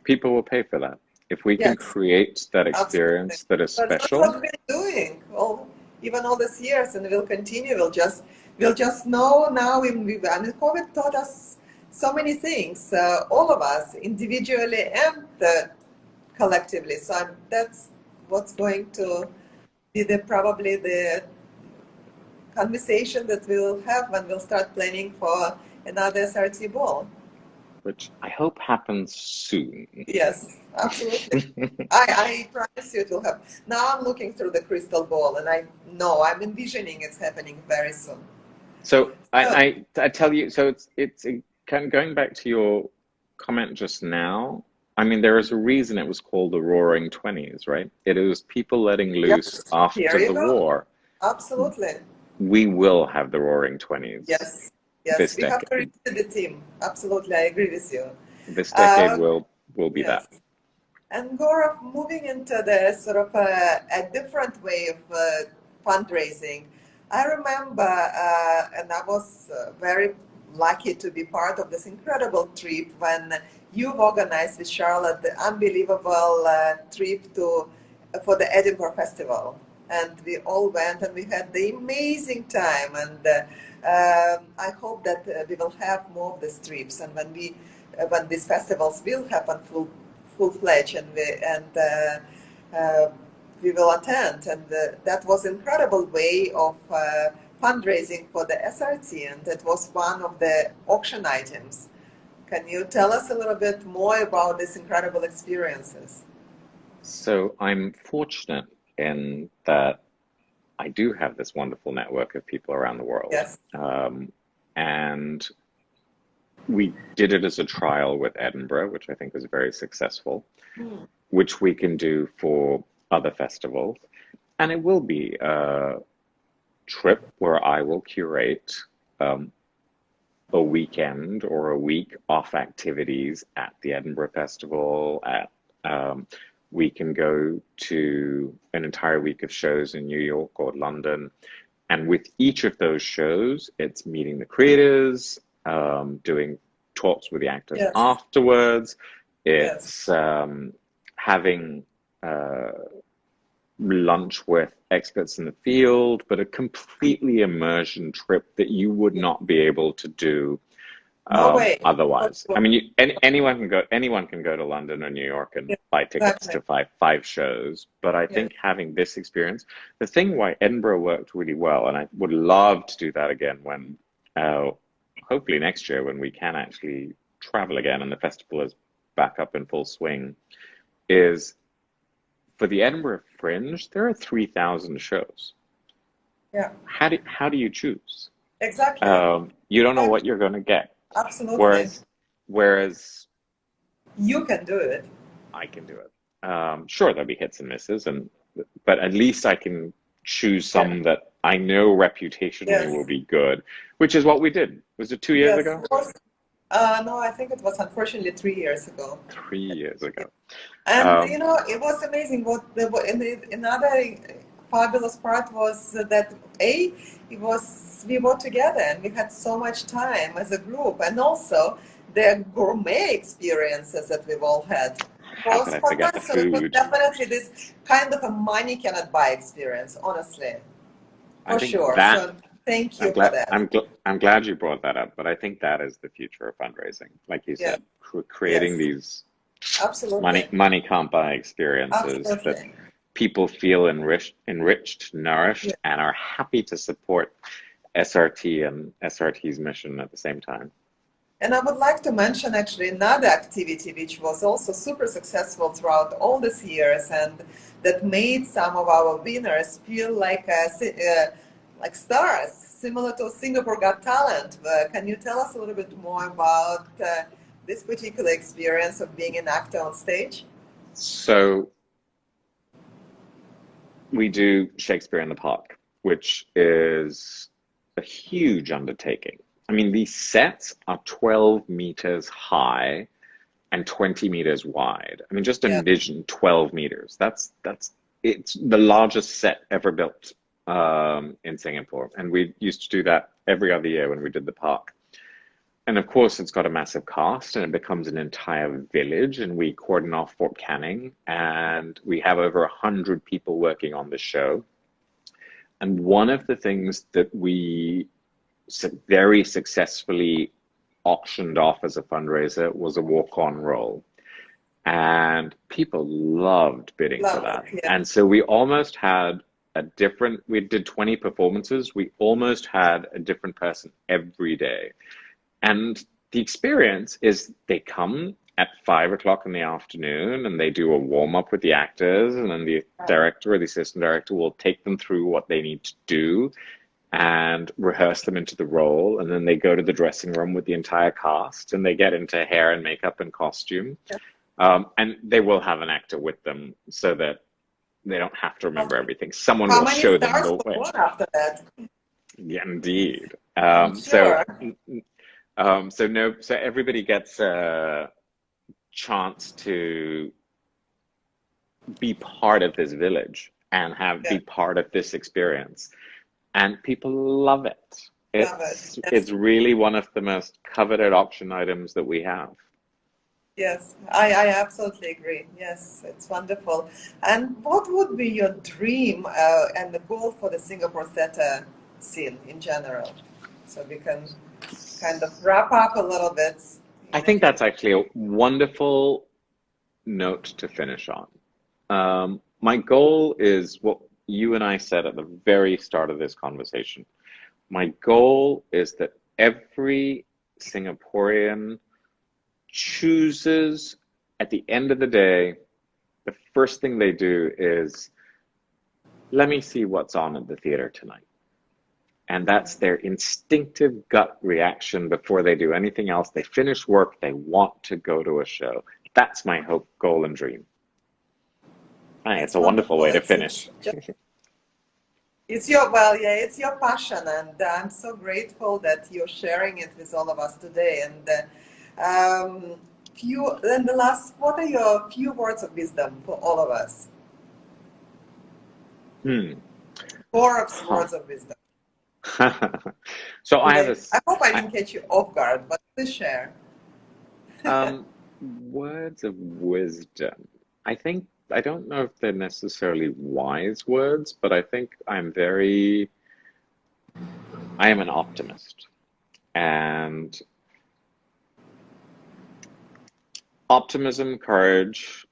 people will pay for that. If we can Yes, create that absolutely. experience that is But that's special, what we're doing. Well, even all these years, and we'll continue. We'll just know now. I mean, COVID taught us so many things. All of us, individually and collectively. So that's what's going to be probably the conversation that we'll have when we'll start planning for another SRT ball. which I hope happens soon. Yes, absolutely. I promise you it will happen. Now I'm looking through the crystal ball and I know I'm envisioning it's happening very soon. So So, I tell you, so it's kind of going back to your comment just now. I mean, there is a reason it was called the Roaring Twenties, right? It was people letting loose yes, here after you the go. war. Absolutely. We will have the Roaring Twenties Yes, yes, this we have to decade. reach the team. Absolutely, I agree with you. This decade Um, will be that. yes. And Gaurav, moving into the sort of a different way of fundraising, I remember, and I was very lucky to be part of this incredible trip when you've organized with Charlotte the unbelievable trip to for the Edinburgh Festival, and we all went and we had the amazing time. And I hope that we will have more of these trips, and when these festivals will happen full-fledged and we will attend. And that was an incredible way of fundraising for the SRT, and that was one of the auction items. Can you tell us a little bit more about these incredible experiences? So I'm fortunate in that I do have this wonderful network of people around the world. Yes. And we did it as a trial with Edinburgh, which I think was very successful, Hmm. which we can do for other festivals. And it will be a trip where I will curate um, a weekend or a week off activities at the Edinburgh Festival. Um, we can go to an entire week of shows in New York or London. And with each of those shows, it's meeting the creators, doing talks with the actors Yes. afterwards. Yes. It's having lunch with experts in the field, but a completely immersion trip that you would Yes. not be able to do No way. otherwise. I mean, anyone can go to London or New York and Yes, buy tickets exactly. to five shows. But I Yes. think having this experience, the thing why Edinburgh worked really well, and I would love to do that again when, hopefully next year when we can actually travel again and the festival is back up in full swing, is for the Edinburgh Fringe, there are 3,000 shows. Yeah. How do you choose? Exactly. You don't know what Exactly. you're going to get. Absolutely. Whereas You can do it. I can do it. Sure, there'll be hits and misses, but at least I can choose Yeah. some that I know reputationally will Yes. be good, which is what we did. Was it 2 years Yes. ago? It was, no, I think it was unfortunately 3 years ago. 3 years ago. And Um, it was amazing. Another fabulous part was that we were together and we had so much time as a group, and also the gourmet experiences that we've all had how could was I forget the fantastic. So it was food? definitely this kind of a money cannot buy experience, honestly. I for think sure. that So thank I'm you for glad that. I'm glad you brought that up, but I think that is the future of fundraising. Like you Yeah, said, creating yes, these absolutely. money can't buy experiences that Absolutely. people feel enriched, Yeah. nourished, and are happy to support SRT and SRT's mission at the same time. And I would like to mention actually another activity which was also super successful throughout all these years and that made some of our winners feel like stars, similar to Singapore Got Talent. Can you tell us a little bit more about this particular experience of being an actor on stage? So we do Shakespeare in the Park, which is a huge undertaking. I mean, these sets are 12 meters high and 20 meters wide. I mean, just Yeah. envision 12 meters. That's it's the largest set ever built in Singapore, and we used to do that every other year when we did the park. And of course, it's got a massive cast, and it becomes an entire village. And we cordon off Fort Canning, and we have over 100 people working on the show. And one of the things that we very successfully auctioned off as a fundraiser was a walk-on role. And people loved bidding for Love it. that. Yeah. And so we did 20 performances. We almost had a different person every day. And the experience is they come at 5 o'clock in the afternoon and they do a warm up with the actors, and then the Right. director or the assistant director will take them through what they need to do and rehearse them into the role. And then they go to the dressing room with the entire cast and they get into hair and makeup and costume. Yeah. And they will have an actor with them so that they don't have to remember everything. Someone How will many show them stars the was way. won after that? Yeah, indeed. I'm sure. So everybody gets a chance to be part of this village and Yeah. be part of this experience, and people love it. Love it. It's Yes. really one of the most coveted auction items that we have. Yes, I absolutely agree. Yes, it's wonderful. And what would be your dream and the goal for the Singapore theater scene in general? So we can kind of wrap up a little bit I in a think few. that's actually a wonderful note to finish on. My goal is what you and I said at the very start of this conversation. My goal is that every Singaporean chooses at the end of the day, the first thing they do is, let me see what's on at the theater tonight. And that's their instinctive gut reaction before they do anything else. They finish work, they want to go to a show. That's my hope, goal, and dream. I think it's It's a wonderful wonderful. way to It's finish. just it's your well, yeah, it's your passion, and I'm so grateful that you're sharing it with all of us today. And few then the last, what are your few words of wisdom for all of us? Hmm. Four of Huh. words of wisdom. So I have Today. I hope I I, didn't catch you off guard, but please share. words of wisdom. I don't know if they're necessarily wise words, but I think I am an optimist. And optimism, courage,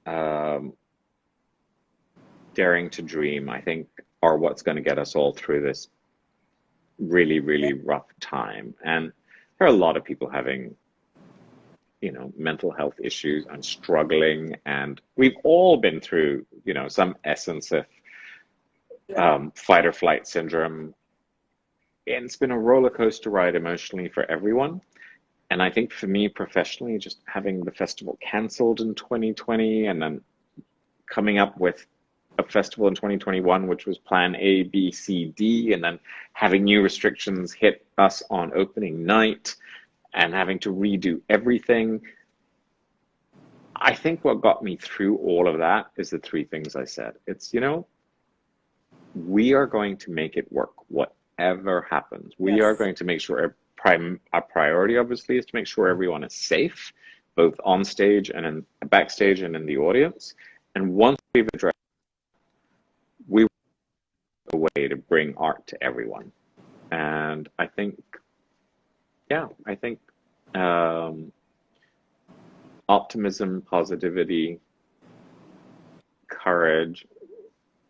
um, daring to dream, I think, are what's going to get us all through this really, Yeah. really rough time. And there are a lot of people having, mental health issues and struggling, and we've all been through, some essence of Yeah. fight or flight syndrome. And it's been a roller coaster ride emotionally for everyone. And I think for me professionally, just having the festival cancelled in 2020 and then coming up with a festival in 2021, which was plan A, B, C, D, and then having new restrictions hit us on opening night and having to redo everything. I think what got me through all of that is the three things I said. It's, we are going to make it work, whatever happens. We are Yes. going to make sure our priority, obviously, is to make sure everyone is safe, both on stage and in backstage and in the audience. And once we've addressed, we a way to bring art to everyone. And I think, yeah, I think optimism, positivity, courage,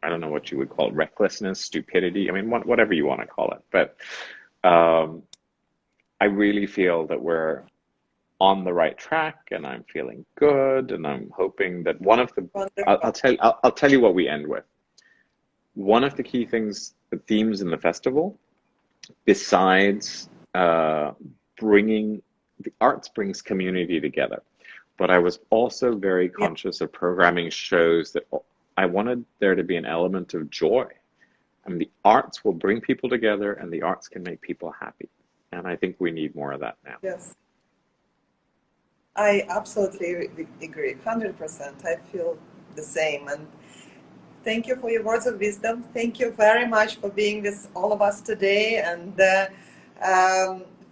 I don't know what you would call it, recklessness, stupidity, I mean, whatever you want to call it. But I really feel that we're on the right track, and I'm feeling good, and I'm hoping that one of the Wonderful. I'll tell you what we end with. One of the key things, the themes in the festival, besides bringing the arts brings community together, but I was also very Yeah. conscious of programming shows that I wanted there to be an element of joy. I mean, the arts will bring people together, and the arts can make people happy. And I think we need more of that now. Yes. I absolutely agree. 100%. I feel the same. And thank you for your words of wisdom. Thank you very much for being with all of us today, and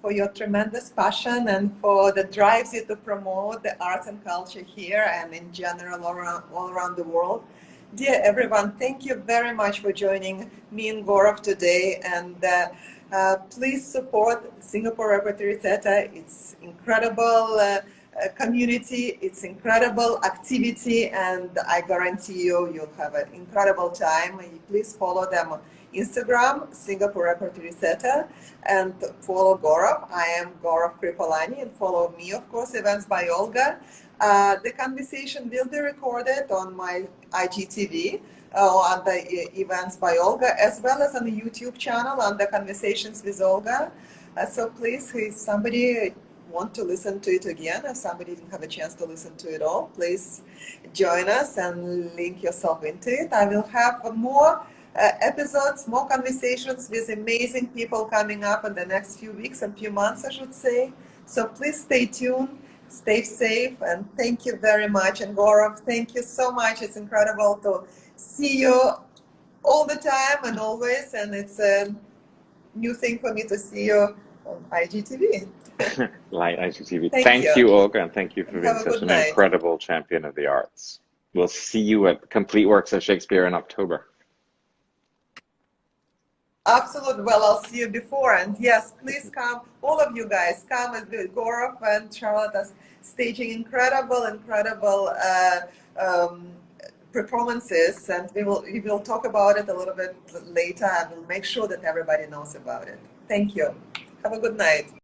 for your tremendous passion and for the drives you to promote the arts and culture here and in general all around the world. Dear everyone, thank you very much for joining me and Gaurav today. And please support Singapore Repertory Theatre. It's incredible community, it's incredible activity, and I guarantee you'll have an incredible time. Please follow them on Instagram, Singapore Repertory Theatre, and follow Gaurav. I am Gaurav Kripalani, and follow me, of course, Events by Olga. The conversation will be recorded on my IGTV on the Events by Olga, as well as on the YouTube channel on the Conversations with Olga. So please, if somebody want to listen to it again, if somebody didn't have a chance to listen to it all, please join us and link yourself into it. I will have more episodes, more conversations with amazing people coming up in the next few weeks and few months, I should say. So please stay tuned, stay safe, and thank you very much. And Gaurav, thank you so much. It's incredible to see you all the time and always, and it's a new thing for me to see you on IGTV. Light IGTV. Thank Thank you, you, Olga, and thank you for and being have a such good an night. incredible champion of the arts. We'll see you at Complete Works of Shakespeare in October. Absolutely. Well, I'll see you before. And yes, please come, all of you guys, come with Gaurav and Charlotte as staging incredible performances. And we will talk about it a little bit later. I will make sure that everybody knows about it. Thank you. Have a good night.